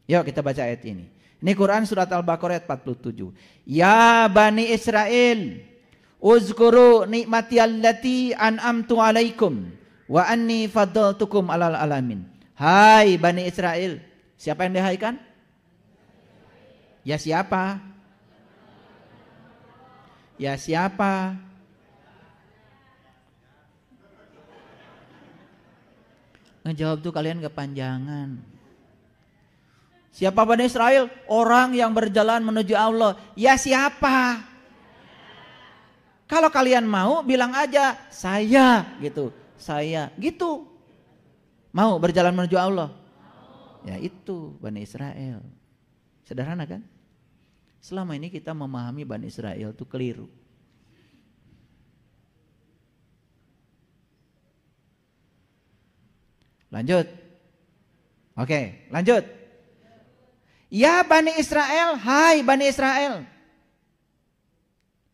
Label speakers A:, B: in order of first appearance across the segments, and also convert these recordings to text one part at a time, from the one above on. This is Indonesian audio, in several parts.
A: Yuk kita baca ayat ini. Ini Quran surat Al-Baqarah ayat 47. Ya Bani Israel, uzkuru nikmati allati an'amtu alaikum wa anni faddaltukum alal alamin. Hai Bani Israel. Siapa yang dihaikan? Ya siapa? Ya siapa? Ngejawab tuh kalian kepanjangan. Siapa Bani Israel? Orang yang berjalan menuju Allah. Ya siapa? Kalau kalian mau bilang aja saya gitu. Saya gitu. Mau berjalan menuju Allah? Ya itu Bani Israel. Sederhana kan? Selama ini kita memahami Bani Israel itu keliru. Lanjut. Oke, lanjut. Ya Bani Israel, hai Bani Israel.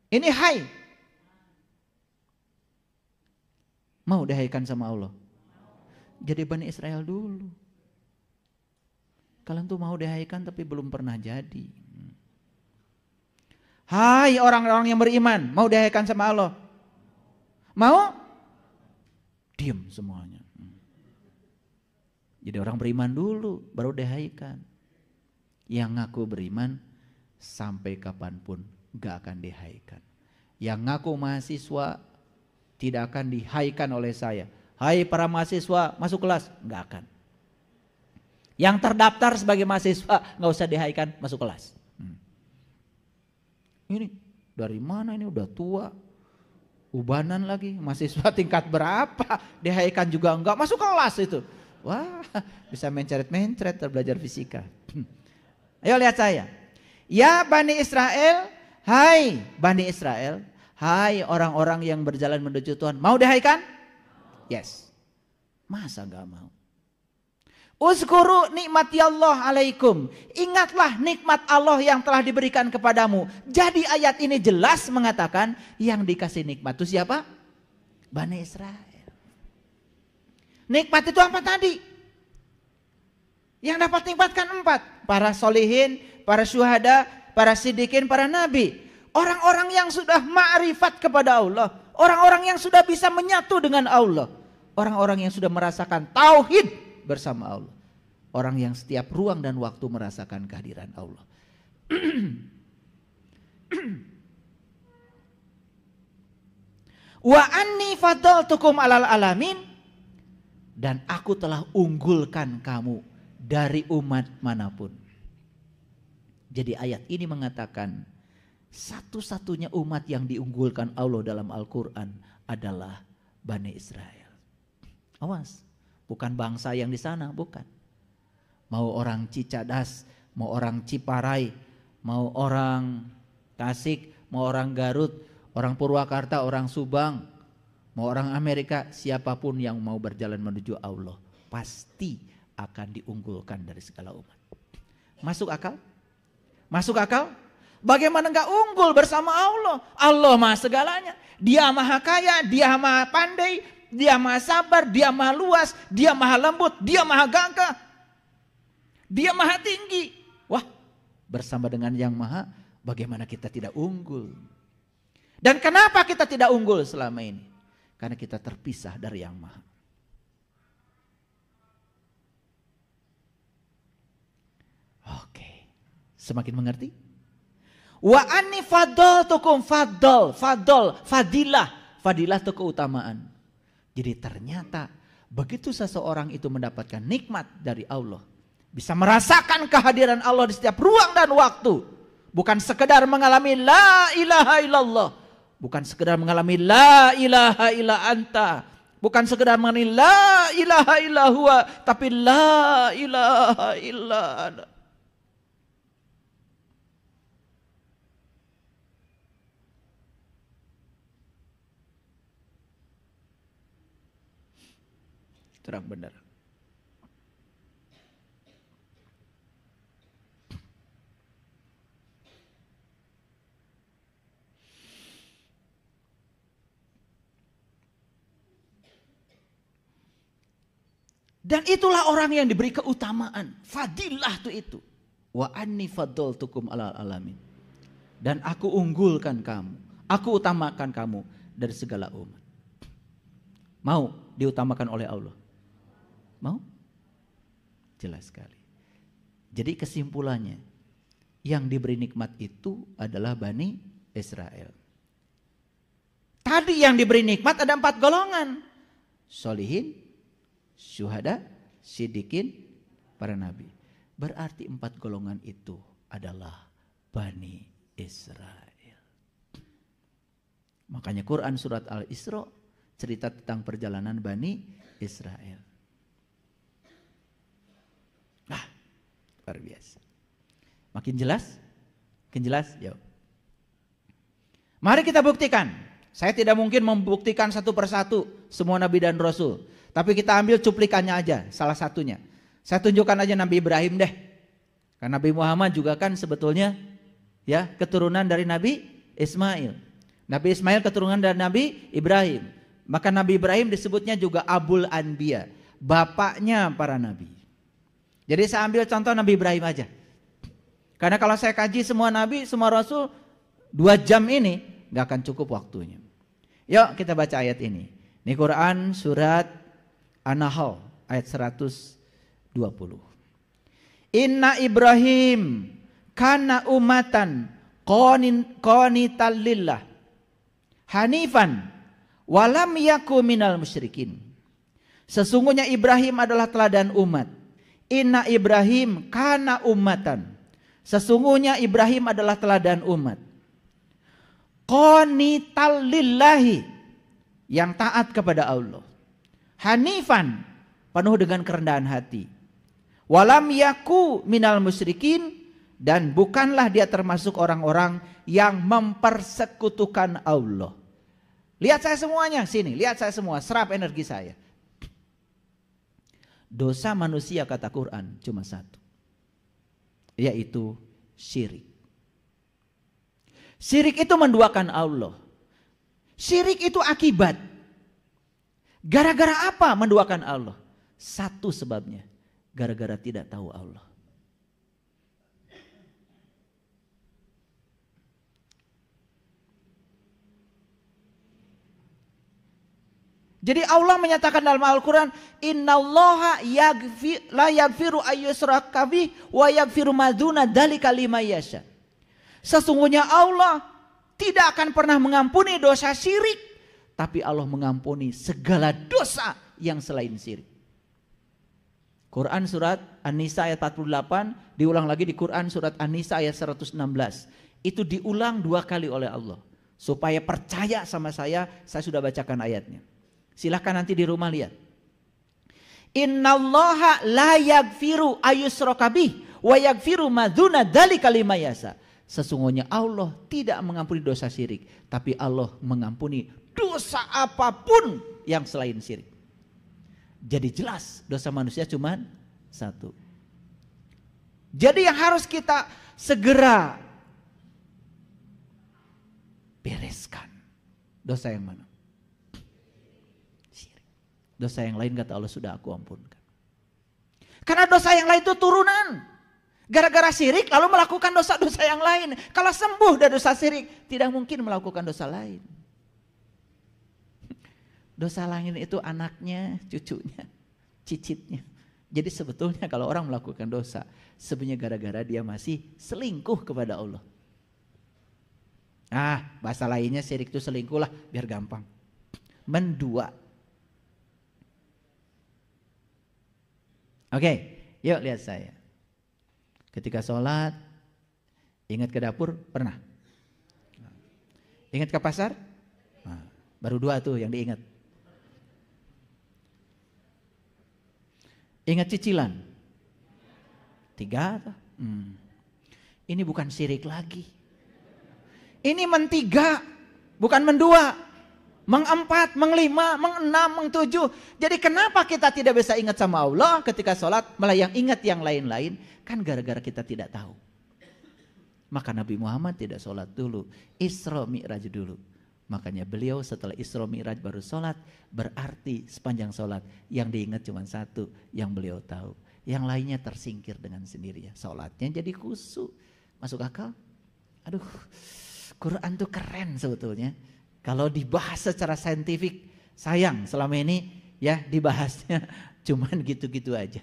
A: Ini hai. Mau dihaikan sama Allah? Jadi Bani Israel dulu. Kalian tuh mau dihaikan tapi belum pernah jadi. Hai orang-orang yang beriman, mau dihaikan sama Allah? Mau? Diam semuanya. Jadi orang beriman dulu, baru dihaikan. Yang ngaku beriman sampai kapanpun gak akan dihaikan. Yang ngaku mahasiswa tidak akan dihaikan oleh saya. Hai para mahasiswa masuk kelas, gak akan. Yang terdaftar sebagai mahasiswa gak usah dihaikan, masuk kelas. Ini dari mana ini udah tua, ubanan lagi, mahasiswa tingkat berapa, dihaikan juga enggak, masuk kelas itu. Wah, bisa mencret-mencret belajar fisika. Ayo lihat saya. Ya Bani Israel, hai Bani Israel, hai orang-orang yang berjalan menuju Tuhan. Mau dihaikan? Yes. Masa enggak mau? Uzkuru nikmati Allah alaikum. Ingatlah nikmat Allah yang telah diberikan kepadamu. Jadi ayat ini jelas mengatakan yang dikasih nikmat itu siapa? Bani Israel. Nikmat itu apa tadi? Yang dapat nikmatkan 4. Para solihin, para syuhada, para siddiqin, para nabi. Orang-orang yang sudah ma'rifat kepada Allah. Orang-orang yang sudah bisa menyatu dengan Allah. Orang-orang yang sudah merasakan tauhid bersama Allah. Orang yang setiap ruang dan waktu merasakan kehadiran Allah. Wa anni faddaltukum alal alamin. Dan aku telah unggulkan kamu dari umat manapun. Jadi ayat ini mengatakan satu-satunya umat yang diunggulkan Allah dalam Al-Quran adalah Bani Israel. Awas, bukan bangsa yang di sana, bukan. Mau orang Cicadas, mau orang Ciparai, mau orang Tasik, mau orang Garut, orang Purwakarta, orang Subang, mau orang Amerika, siapapun yang mau berjalan menuju Allah pasti akan diunggulkan dari segala umat. Masuk akal? Masuk akal? Bagaimana enggak unggul bersama Allah? Allah maha segalanya. Dia maha kaya, dia maha pandai, dia maha sabar, dia maha luas, dia maha lembut, dia maha gagah. Dia maha tinggi. Wah, bersama dengan yang maha, bagaimana kita tidak unggul? Dan kenapa kita tidak unggul selama ini? Karena kita terpisah dari yang maha. Oke, semakin mengerti? Wa anni faddaltukum, fadilah itu keutamaan. Jadi ternyata begitu seseorang itu mendapatkan nikmat dari Allah, bisa merasakan kehadiran Allah di setiap ruang dan waktu, bukan sekedar mengalami la ilaha illallah, bukan sekedar mengalami la ilaha illa anta, bukan sekedar mengalami la ilaha illa huwa, tapi la ilaha illa ana. Terang benar. Dan itulah orang yang diberi keutamaan. Fadilah itu. Wa anni faddaltukum alal alamin. Dan aku unggulkan kamu. Aku utamakan kamu dari segala umat. Mau diutamakan oleh Allah? Mau? Jelas sekali. Jadi kesimpulannya, yang diberi nikmat itu adalah Bani Israel. Tadi yang diberi nikmat ada 4 golongan. Solihin, syuhada, siddiqin, para nabi. Berarti 4 golongan itu adalah Bani Israel. Makanya Quran surat Al-Isra cerita tentang perjalanan Bani Israel. Nah, luar biasa. Makin jelas? Makin jelas? Yuk. Mari kita buktikan. Saya tidak mungkin membuktikan satu persatu semua nabi dan rasul. Tapi kita ambil cuplikannya aja, salah satunya. Saya tunjukkan aja Nabi Ibrahim deh. Karena Nabi Muhammad juga kan sebetulnya ya keturunan dari Nabi Ismail. Nabi Ismail keturunan dari Nabi Ibrahim. Maka Nabi Ibrahim disebutnya juga Abul Anbiya, bapaknya para nabi. Jadi saya ambil contoh Nabi Ibrahim aja. Karena kalau saya kaji semua nabi, semua rasul 2 jam ini gak akan cukup waktunya. Yuk kita baca ayat ini. Ini Quran surat An-Nahl ayat 120. Inna Ibrahim kana umatan qanitan lillah hanifan walam yaku minal musyrikin. Sesungguhnya Ibrahim adalah teladan umat. Inna Ibrahim kana umatan. Sesungguhnya Ibrahim adalah teladan umat. Qanital lillahi, yang taat kepada Allah. Hanifan, penuh dengan kerendahan hati. Walam yaku minal musyrikin, dan bukanlah dia termasuk orang-orang yang mempersekutukan Allah. Lihat saya semuanya, sini, lihat saya semua, serap energi saya. Dosa manusia kata Quran cuma satu, yaitu syirik. Syirik itu menduakan Allah. Syirik itu akibat. Gara-gara apa menduakan Allah? Satu sebabnya, gara-gara tidak tahu Allah. Jadi Allah menyatakan dalam Al-Quran, innallaha la yaghfiru ayyushraka bihi wa yaghfiru ma duna dzalika liman yasha. Sesungguhnya Allah tidak akan pernah mengampuni dosa syirik, tapi Allah mengampuni segala dosa yang selain syirik. Quran surat An-Nisa ayat 48, diulang lagi di Quran surat An-Nisa ayat 116. Itu diulang 2 kali oleh Allah. Supaya percaya sama saya sudah bacakan ayatnya. Silahkan nanti di rumah lihat. Innallaha la yaghfiru ayyushraka bihi wa yaghfiru ma dzuna dzalika liman yasha. Sesungguhnya Allah tidak mengampuni dosa syirik, tapi Allah mengampuni dosa apapun yang selain syirik. Jadi jelas dosa manusia cuma satu. Jadi yang harus kita segera bereskan dosa yang mana? Dosa yang lain kata Allah sudah aku ampunkan. Karena dosa yang lain itu turunan. Gara-gara syirik lalu melakukan dosa-dosa yang lain. Kalau sembuh dari dosa syirik, tidak mungkin melakukan dosa lain. Dosa lain itu anaknya, cucunya, cicitnya. Jadi sebetulnya kalau orang melakukan dosa, sebenarnya gara-gara dia masih selingkuh kepada Allah. Bahasa lainnya syirik itu selingkuh lah, biar gampang. Mendua. Oke, yuk lihat saya. Ketika sholat, ingat ke dapur, pernah? Ingat ke pasar? Baru 2 tuh yang diingat. Ingat cicilan? 3? Ini bukan syirik lagi. Ini men-3, bukan men-2. Meng-4, meng-5, meng-6, meng-7. Jadi kenapa kita tidak bisa ingat sama Allah ketika sholat, malah yang ingat yang lain-lain? Kan gara-gara kita tidak tahu. Maka Nabi Muhammad tidak sholat dulu, Isra Mi'raj dulu. Makanya beliau setelah Isra Mi'raj baru sholat, berarti sepanjang sholat yang diingat cuma satu yang beliau tahu. Yang lainnya tersingkir dengan sendirinya. Sholatnya jadi khusyuk. Masuk akal? Aduh, Quran tuh keren sebetulnya. Kalau dibahas secara saintifik, sayang selama ini ya dibahasnya cuman gitu-gitu aja.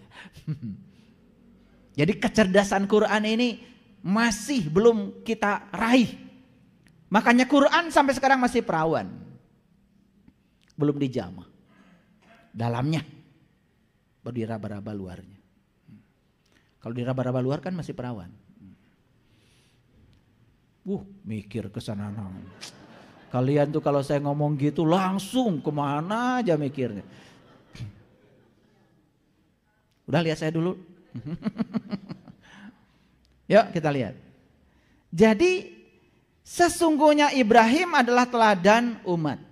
A: Jadi kecerdasan Quran ini masih belum kita raih. Makanya Quran sampai sekarang masih perawan. Belum dijamah. Dalamnya. Baru diraba-raba luarnya. Kalau diraba-raba luar kan masih perawan. Mikir ke sana. Kalian tuh kalau saya ngomong gitu langsung kemana aja mikirnya. Udah lihat saya dulu. Yuk kita lihat. Jadi sesungguhnya Ibrahim adalah teladan umat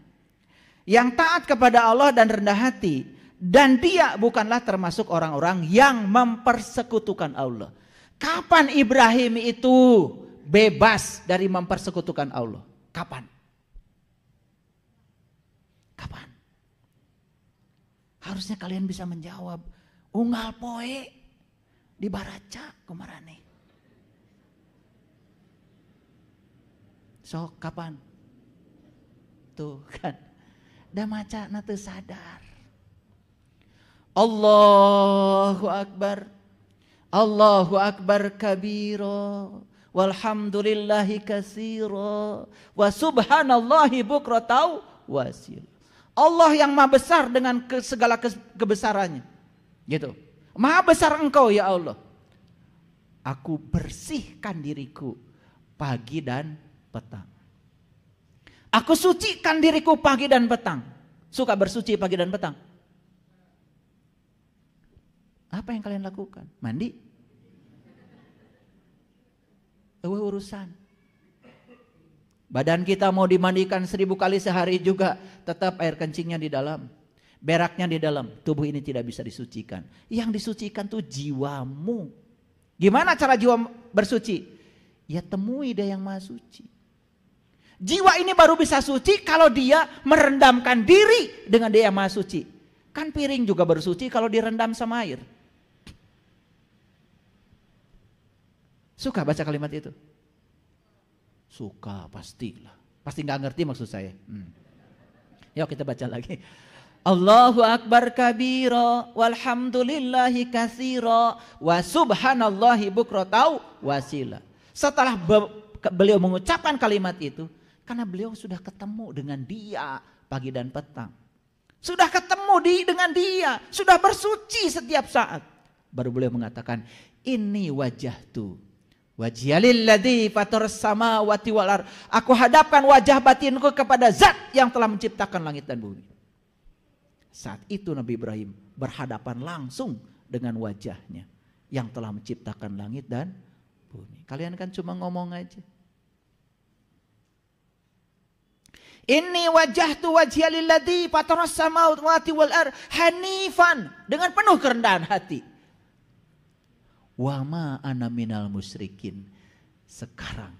A: yang taat kepada Allah dan rendah hati, dan dia bukanlah termasuk orang-orang yang mempersekutukan Allah. Kapan Ibrahim itu bebas dari mempersekutukan Allah? Kapan? Kapan? Harusnya kalian bisa menjawab. Unggal poe di baraca kumarane. So kapan? Tuh kan. Da maca na teu sadar. Allahu Akbar. Allahu Akbar kabira. Walhamdulillahi katsira. Wa subhanallahi bukratan wasil. Allah yang maha besar dengan segala kebesarannya. Gitu. Maha besar engkau ya Allah. Aku bersihkan diriku pagi dan petang. Aku sucikan diriku pagi dan petang. Suka bersuci pagi dan petang? Apa yang kalian lakukan? Mandi? Urusan. Badan kita mau dimandikan 1000 kali sehari juga, tetap air kencingnya di dalam. Beraknya di dalam. Tubuh ini tidak bisa disucikan. Yang disucikan tuh jiwamu. Gimana cara jiwa bersuci? Ya temui Dia yang maha suci. Jiwa ini baru bisa suci kalau dia merendamkan diri dengan Dia yang maha suci. Kan piring juga bersuci kalau direndam sama air. Suka baca kalimat itu? Suka, pastilah. Pasti gak ngerti maksud saya. Yuk kita baca lagi. Allahu Akbar kabira walhamdulillahi katsira wa subhanallahi bukratan wasila. Setelah beliau mengucapkan kalimat itu, karena beliau sudah ketemu dengan Dia pagi dan petang. Sudah ketemu dengan Dia, sudah bersuci setiap saat. Baru beliau mengatakan, "Inni wajjahtu wajhiyal ladzi fataras samawati wal ardh." Aku hadapkan wajah batinku kepada Zat yang telah menciptakan langit dan bumi. Saat itu Nabi Ibrahim berhadapan langsung dengan wajahnya yang telah menciptakan langit dan bumi. Kalian kan cuma ngomong aja. Inni wajjahtu wajhiya lilladzi fataras samawati wal ardh hanifan, dengan penuh kerendahan hati. Wa ma ana minal musyrikin. Sekarang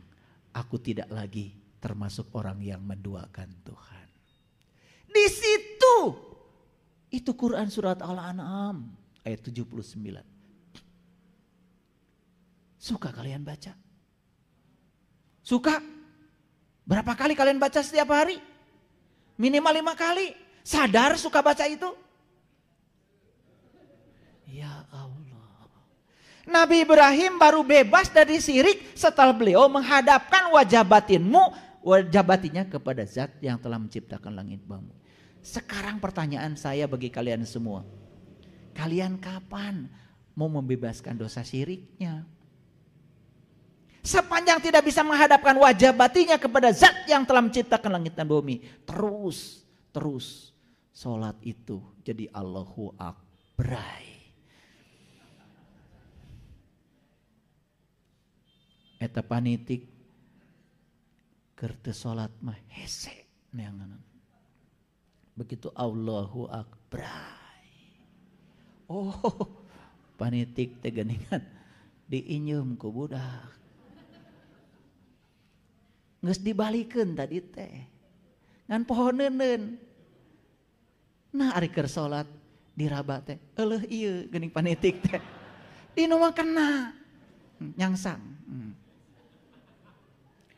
A: aku tidak lagi termasuk orang yang menduakan Tuhan. Di situ itu Quran surat Al-An'am ayat 79. Suka kalian baca? Suka? Berapa kali kalian baca setiap hari? Minimal 5 kali. Sadar suka baca itu? Ya Allah. Nabi Ibrahim baru bebas dari syirik setelah beliau menghadapkan wajah batinnya kepada Zat yang telah menciptakan langit bumi. Sekarang pertanyaan saya bagi kalian semua. Kalian kapan mau membebaskan dosa syiriknya? Sepanjang tidak bisa menghadapkan wajah batinnya kepada Zat yang telah menciptakan langit dan bumi. Terus sholat itu jadi Allahu Akbar. Eta panitik kertes sholat mah hese neanganan. Begitu Allahu Akbar. Oh, panitik teh geuningan diinyeum ku budak. Geus dibalikeun tadi teh. ngan pohoneuneun. Nah ari keur salat diraba teh, eueuh ieu geuning panitik teh. Dinu mah kena nyangsang.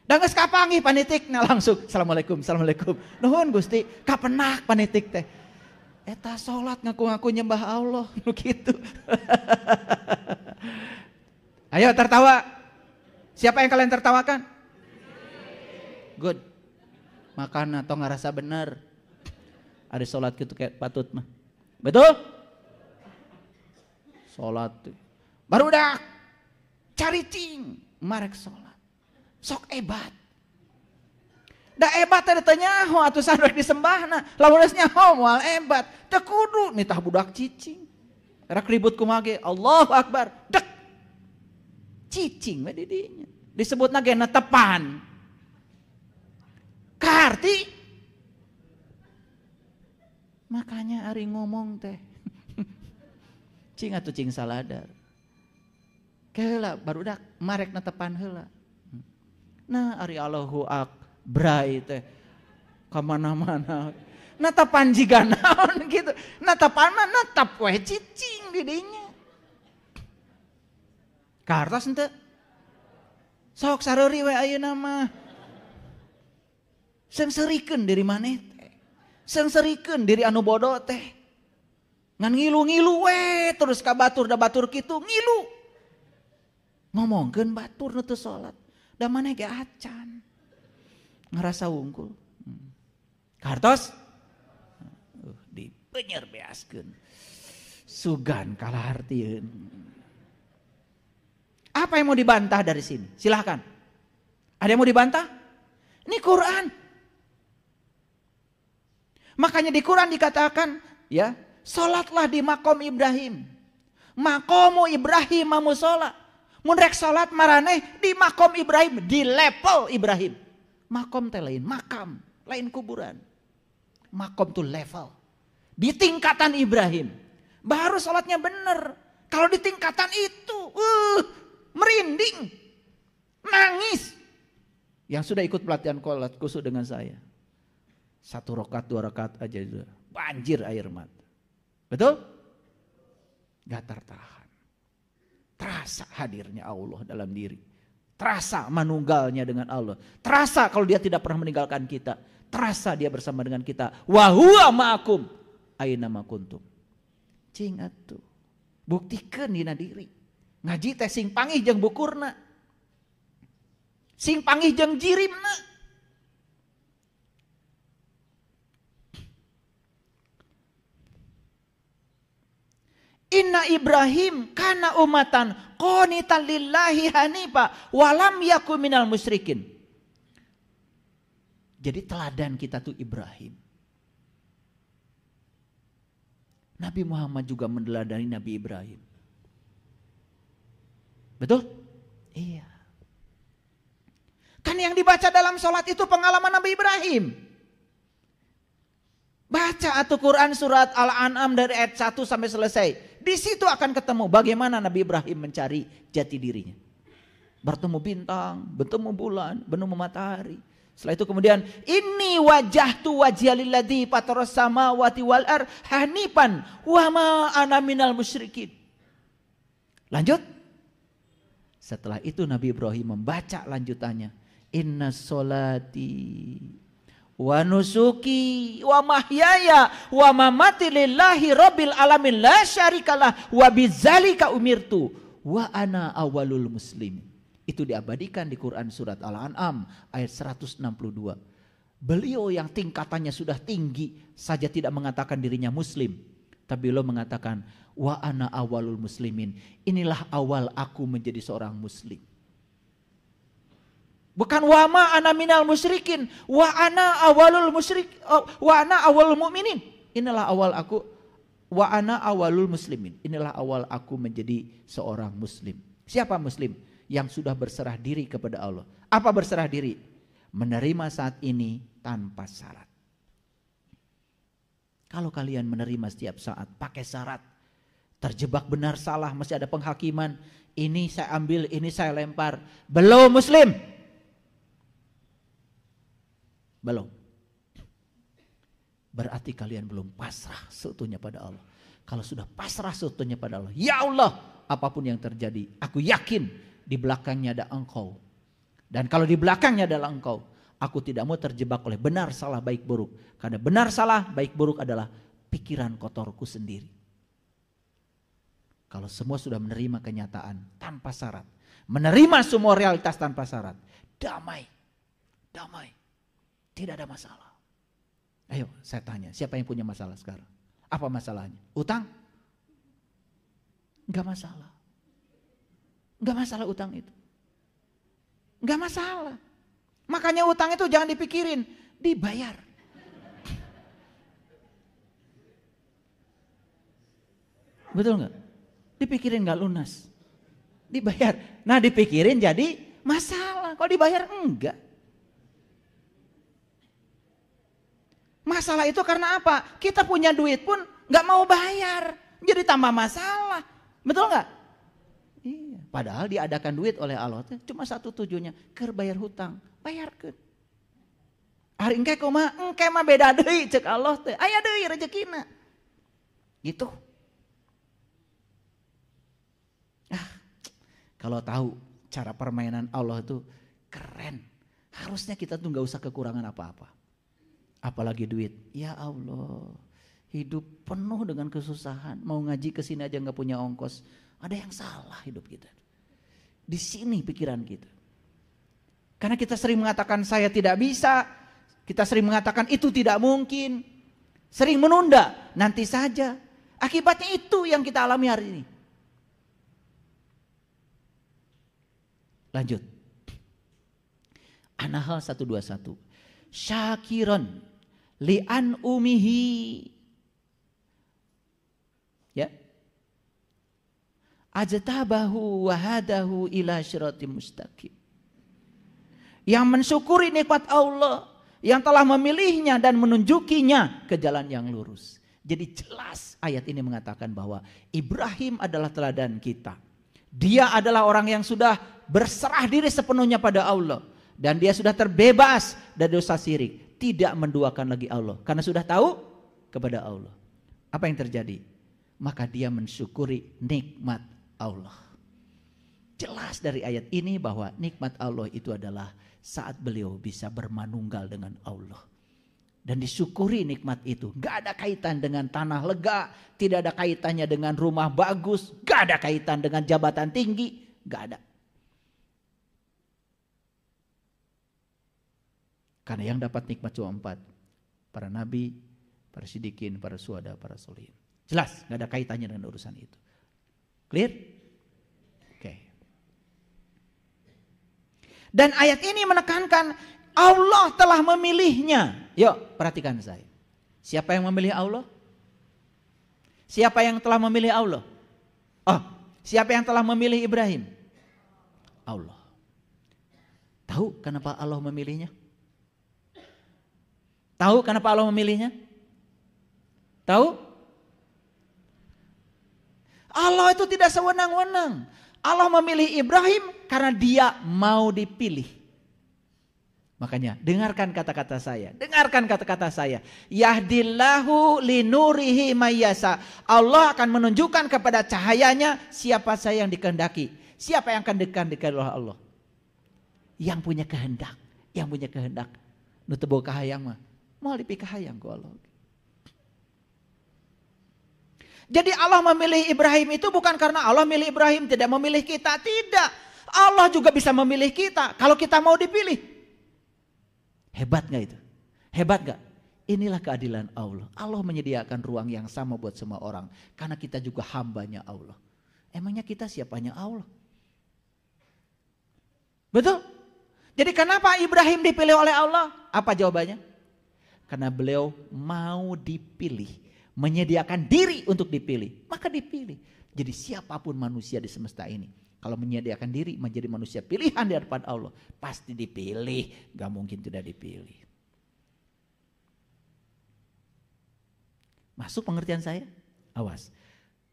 A: Da geus kapanggih panitikna langsung assalamualaikum, assalamualaikum. Nuhun Gusti, kapenak panitik teh. Eta salat ngaku-ngaku nyembah Allah nu kitu. Ayo tertawa. Siapa yang kalian tertawakan? Good. Makan atau ngerasa benar. Ada salat gitu kayak patut mah. Betul? Salat. Barudak cari cing, marek salat. Sok ebat. Da ebat teh tanya nyaho atuh sanrek disembahna. Lamun geus nyaho moal ebat, teu kudu nitah budak cicing. Rek ribut kumaha ge Allahu Akbar. Dek. Cicing we di dinya. Disebutna ge netepan. Karti. Makanya ari ngomong teh. Cing atuh cing saladar. Keula barudak marek netepan heula. Nah ari Allahu Akbar teh kamana-mana. Natapan jiga naon gitu. Natapan mah natap we cicing di dinya. Kartos henteu? Sok sareuri we ayeuna mah. Sengsarikeun diri maneh teh. Sengsarikeun diri anu bodoh teh. Ngan ngilu-ngilu we terus ka batur da batur kitu ngilu. Ngomongkeun batur nu teu salat. Da maneh ge acan. Ngerasa unggul. Kartos? Dipenyer beaskeun. Sugan kalah artieun. Apa yang mau dibantah dari sini? Silahkan. Ada yang mau dibantah? Ini Quran. Makanya di Quran dikatakan, ya, salatlah di makom Ibrahim. Makomu Ibrahim mamu salat. Mun rek salat maraneh di makom Ibrahim, di level Ibrahim. Makom teh lain, makam, lain kuburan. Makom tuh level. Di tingkatan Ibrahim. Baru salatnya bener. Kalau di tingkatan itu, merinding. Nangis. Yang sudah ikut pelatihan qolat khusus dengan saya. 1 rakaat 2 rakaat aja sudah banjir air mata. Betul? Gak tertahan. Terasa hadirnya Allah dalam diri. Terasa manunggalnya dengan Allah. Terasa kalau dia tidak pernah meninggalkan kita. Terasa dia bersama dengan kita. Wa huwa ma'akum aina ma kuntum. Cing atuh. Buktikeun dina diri. Ngaji teh sing panggih jeung bukurna. Sing panggih jeung jirimna. Inna Ibrahim kana umatan qanitan lillahi hanifa walam yakun minal musyrikin. Jadi teladan kita tuh Ibrahim. Nabi Muhammad juga meneladani Nabi Ibrahim. Betul? Iya. Kan yang dibaca dalam sholat itu pengalaman Nabi Ibrahim. Baca atau Quran surat Al-An'am dari ayat 1 sampai selesai. Di situ akan ketemu bagaimana Nabi Ibrahim mencari jati dirinya. Bertemu bintang, bertemu bulan, bertemu matahari. Setelah itu kemudian inni wajahtu wajhalilladzi fataras samawati wal ardh hanifan wa ma ana minal musyrikin. Lanjut. Setelah itu Nabi Ibrahim membaca lanjutannya. Inna sholati wa nusuki wa mahyaya wa mamati lillahi rabbil alamin la syarikalah wa bidzalika umirtu wa ana awalul muslimin. Itu diabadikan di Quran surat Al-An'am ayat 162. Beliau yang tingkatannya sudah tinggi saja tidak mengatakan dirinya muslim, tapi beliau mengatakan wa ana awalul muslimin. Inilah awal aku menjadi seorang muslim. Bukan wa ma ana minal musyrikin, wa ana awalul musyrik, wa ana awalul mu'minin. Inilah awal aku, wa ana awalul muslimin. Inilah awal aku menjadi seorang muslim. Siapa muslim? Yang sudah berserah diri kepada Allah. Apa berserah diri? Menerima saat ini tanpa syarat. Kalau kalian menerima setiap saat pakai syarat, terjebak benar salah, masih ada penghakiman, ini saya ambil, ini saya lempar, belum muslim. Belum. berarti kalian belum pasrah seutuhnya pada Allah. Kalau sudah pasrah seutuhnya pada Allah, ya Allah, apapun yang terjadi, aku yakin di belakangnya ada Engkau. Dan kalau di belakangnya adalah Engkau, aku tidak mau terjebak oleh benar, salah, baik, buruk. Karena benar, salah, baik, buruk adalah pikiran kotorku sendiri. Kalau semua sudah menerima kenyataan tanpa syarat, menerima semua realitas tanpa syarat, damai, tidak ada masalah. Ayo saya tanya, siapa yang punya masalah sekarang? Apa masalahnya? Utang? Enggak masalah. Enggak masalah utang itu. Enggak masalah. Makanya utang itu jangan dipikirin, dibayar. Betul enggak? Dipikirin enggak lunas. Dibayar. Nah dipikirin jadi masalah. Kalau dibayar enggak. Masalah itu karena apa? Kita punya duit pun nggak mau bayar, jadi tambah masalah, betul nggak? Iya. Padahal diadakan duit oleh Allah, cuma satu tujuannya, keur bayar hutang, bayarkeun. Hari engke mah beda deui cek Allah teh, aya deui rezekina, gitu. Kalau tahu cara permainan Allah itu keren, harusnya kita tuh nggak usah kekurangan apa-apa. Apalagi duit, ya Allah, hidup penuh dengan kesusahan, mau ngaji ke sini aja nggak punya ongkos, ada yang salah hidup kita. Di sini pikiran kita, karena kita sering mengatakan saya tidak bisa, kita sering mengatakan itu tidak mungkin, sering menunda, nanti saja. Akibatnya itu yang kita alami hari ini. Lanjut, An-Nahl 121. Syakiron li'an umihi, ya, ajtabahu wahadahu ila syiratim mustaqim. Yang mensyukuri nikmat Allah yang telah memilihnya dan menunjukinya ke jalan yang lurus. Jadi jelas ayat ini mengatakan bahwa Ibrahim adalah teladan kita. Dia adalah orang yang sudah berserah diri sepenuhnya pada Allah. Dan dia sudah terbebas dari dosa syirik. Tidak menduakan lagi Allah. Karena sudah tahu kepada Allah. Apa yang terjadi? Maka dia mensyukuri nikmat Allah. Jelas dari ayat ini bahwa nikmat Allah itu adalah saat beliau bisa bermanunggal dengan Allah. Dan disyukuri nikmat itu. Gak ada kaitan dengan tanah lega. Tidak ada kaitannya dengan rumah bagus. Gak ada kaitan dengan jabatan tinggi. Gak ada. Karena yang dapat nikmat cuma 4. Para nabi, para siddiqin, para syuhada, para sholihin. Jelas, gak ada kaitannya dengan urusan itu. Clear? Oke. Dan ayat ini menekankan Allah telah memilihnya. Yuk, perhatikan saya. Siapa yang memilih Allah? Siapa yang telah memilih Allah? Oh, siapa yang telah memilih Ibrahim? Allah. Tahu kenapa Allah memilihnya? Tahu kenapa Allah memilihnya? Tahu? Allah itu tidak sewenang-wenang. Allah memilih Ibrahim karena dia mau dipilih. Makanya dengarkan kata-kata saya. Dengarkan kata-kata saya. Yahdillahu linurihi mayyasa. Allah akan menunjukkan kepada cahayanya siapa saya yang dikehendaki. Siapa yang akan dikehendaki oleh Allah? Yang punya kehendak. Yang punya kehendak. Nu teu boga kahayang mah. Mau lipi kahayang ku Allah. Jadi Allah memilih Ibrahim itu bukan karena Allah memilih Ibrahim tidak memilih kita. Tidak. Allah juga bisa memilih kita kalau kita mau dipilih. Hebat gak itu? Hebat gak? Inilah keadilan Allah. Allah menyediakan ruang yang sama buat semua orang. Karena kita juga hambanya Allah. Emangnya kita siapanya Allah? Betul? Jadi kenapa Ibrahim dipilih oleh Allah? Apa jawabannya? Karena beliau mau dipilih. Menyediakan diri untuk dipilih. Maka dipilih. Jadi siapapun manusia di semesta ini. Kalau menyediakan diri menjadi manusia pilihan di hadapan Allah. Pasti dipilih. Gak mungkin tidak dipilih. Masuk pengertian saya? Awas.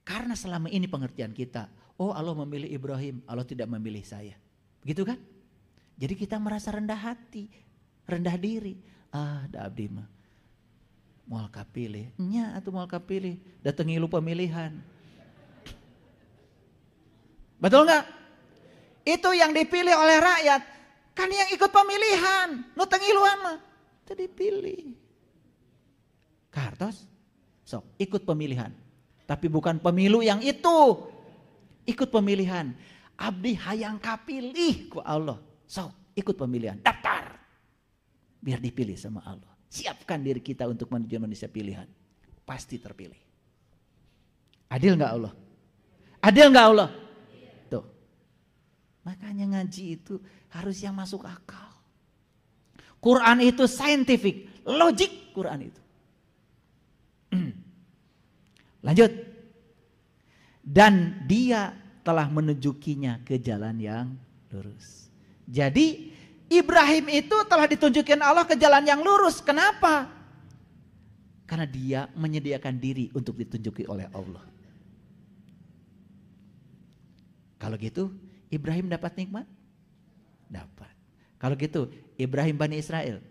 A: Karena selama ini pengertian kita. Oh Allah memilih Ibrahim. Allah tidak memilih saya. Begitu kan? Jadi kita merasa rendah hati. Rendah diri. Da abdi mah. Moal kapilih, nya atau moal kapilih, datangi lu pemilihan. Betul nggak? Itu yang dipilih oleh rakyat, kan yang ikut pemilihan, nu tengiluan mah, itu dipilih. Kartos, sok ikut pemilihan, tapi bukan pemilu yang itu, ikut pemilihan. Abdi hayang kapilih ku Allah, sok ikut pemilihan, daftar, biar dipilih sama Allah. Siapkan diri kita untuk menuju Indonesia pilihan. Pasti terpilih. Adil gak Allah? Adil gak Allah? Tuh. Makanya ngaji itu harus yang masuk akal. Quran itu scientific, logik Quran itu. Lanjut. Dan dia telah menunjukinya ke jalan yang lurus. Jadi Ibrahim itu telah ditunjukkan Allah ke jalan yang lurus. Kenapa? Karena dia menyediakan diri untuk ditunjuki oleh Allah. Kalau gitu Ibrahim dapat nikmat? Dapat. Kalau gitu Ibrahim Bani Israel?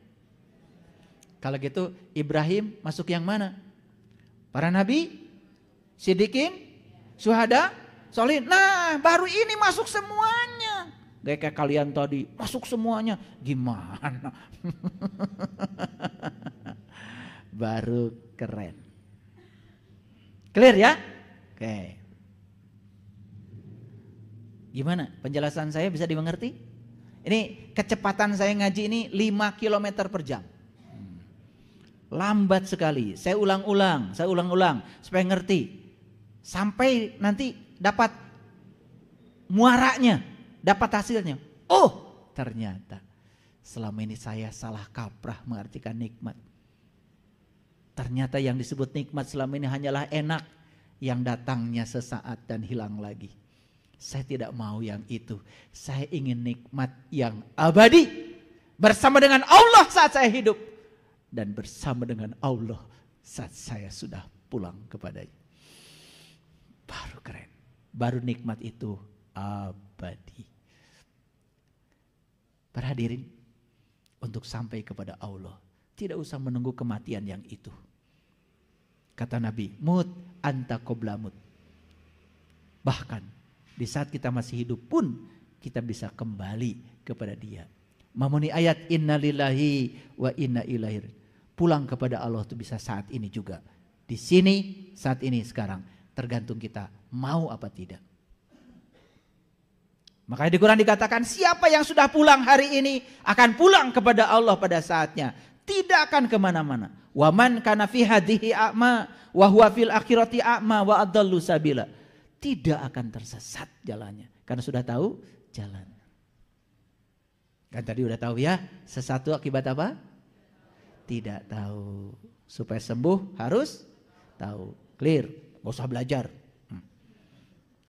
A: Kalau gitu Ibrahim masuk yang mana? Para nabi? Siddiqin? Syuhada? Sholihin? Nah baru ini masuk semuanya. Gak kayak kalian tadi, masuk semuanya. Gimana? Baru keren. Clear ya? Oke. Gimana? Penjelasan saya bisa dimengerti? Ini kecepatan saya ngaji ini 5 km per jam. Lambat sekali. Saya ulang-ulang supaya ngerti. Sampai nanti dapat muaranya. Dapat hasilnya. Oh ternyata selama ini saya salah kaprah mengartikan nikmat. Ternyata yang disebut nikmat selama ini hanyalah enak. Yang datangnya sesaat dan hilang lagi. Saya tidak mau yang itu. Saya ingin nikmat yang abadi. Bersama dengan Allah saat saya hidup. Dan bersama dengan Allah saat saya sudah pulang kepadanya. Baru keren. Baru nikmat itu abadi. Para hadirin, untuk sampai kepada Allah, tidak usah menunggu kematian yang itu. Kata Nabi, mut anta qabla mut. Bahkan di saat kita masih hidup pun kita bisa kembali kepada Dia. Memenuhi ayat innalillahi wa inna ilaihi. Pulang kepada Allah itu bisa saat ini juga. Di sini, saat ini, sekarang. Tergantung kita mau apa tidak. Makanya di Quran dikatakan siapa yang sudah pulang hari ini akan pulang kepada Allah pada saatnya. Tidak akan kemana-mana. Wa man kana fi hadhihi a'ma wa huwa fil akhirati a'ma wa adallu sabila. Tidak akan tersesat jalannya. Karena sudah tahu jalan. Kan tadi udah tahu ya. Sesuatu akibat apa? Tidak tahu. Supaya sembuh harus tahu. Clear. Gak usah belajar.